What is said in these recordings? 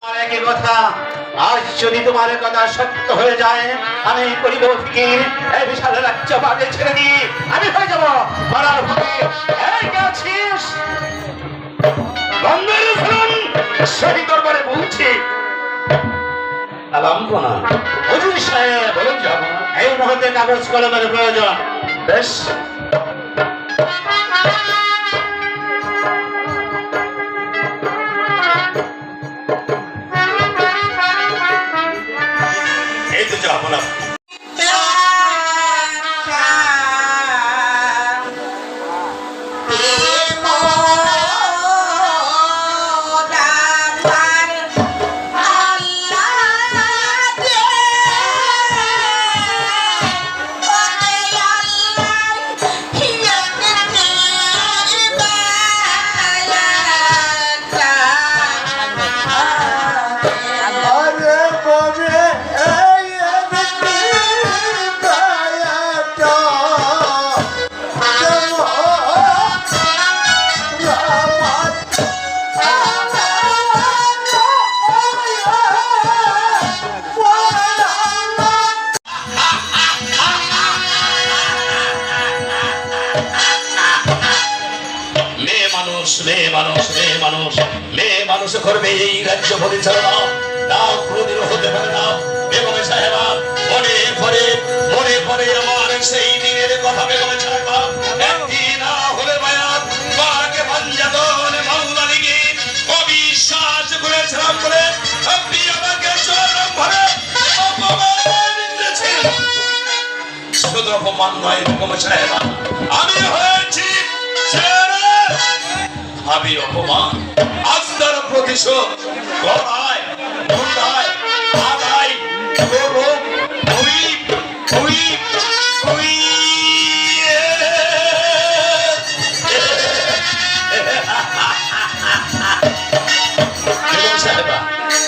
একই কথা, আজ যদি তোমার কথা সত্য হয়ে যায়, আমি করিব ফিকির, এই বিশাল রাজ্য বাদে ছেড়ে দিই, আমি হয়ে যাব পাড়ার ফকির। এই কে আছিস? বন্ধের ফোন সেই দরবারে বলছি। আলাম্পনা হুজুর সাহেব বলুন, যাব না, এই মুহূর্তে কাগজ কলমের প্রয়োজন। বেশ, এই তো যাব না। মেয়ে মানুষ করবে এই রাজ্য পরিচালনা, তা কোনদিনও হতে পারে না। বেগম সাহেবা, মনে পড়ে আমার সেই দিনের কথা। বেগম সাহেবা, একদিন না হলে বায়াত বাকে পাঞ্জাতন মাওলা লিগে অবিশ্বাস করেছিলাম বলে আপনি আমাকে চরম ভাবে অপমান দিয়েছেন। শুধু অপমান নয় বেগম সাহেবা, আমি হয়েছি আমি অপমান, আস্থার প্রতিশোধ গড়ায় গুন্ডায় আদায় করব।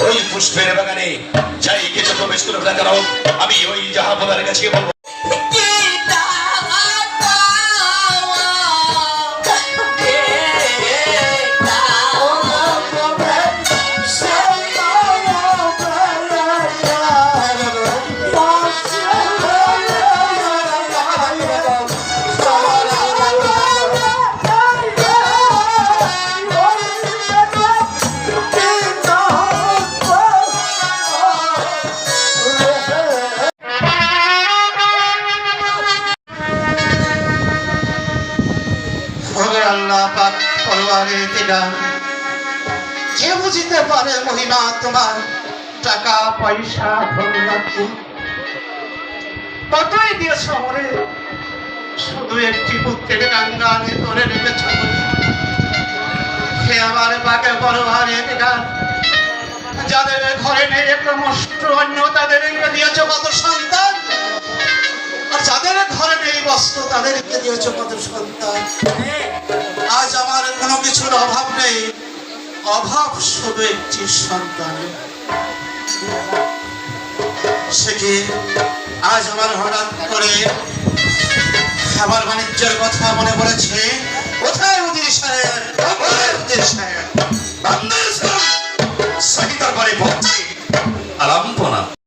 ওই পুষ্পের বাগানে যাই কিছু প্রবেশ করে দেখানো, আমি ওই জাহাপনার কাছে বলবো। কে বুঝিতে পারে মহিমা তোমার, টাকা পয়সা ধন্যাত্ম কতই দিয়েছ মরে, শুধু একটি পুত্রের গাঙ্গানে করে রেখেছ। সে আমার বাকে বড় ভারের গান, যাদের ঘরে নেই ক্রমষ্ট অন্য তাদের দিয়েছ কত সন্তান, আর যাদের ঘরে নেই বস্ত্র তাদেরকে দিয়েছ কত সন্তান। আজ আমার কোনো কিছুর অভাব নেই, অভাব শুধু একটি সন্তান। সে কি আজ আমার হঠাৎ করে খাবার বাণিজ্যের কথা মনে পড়েছে?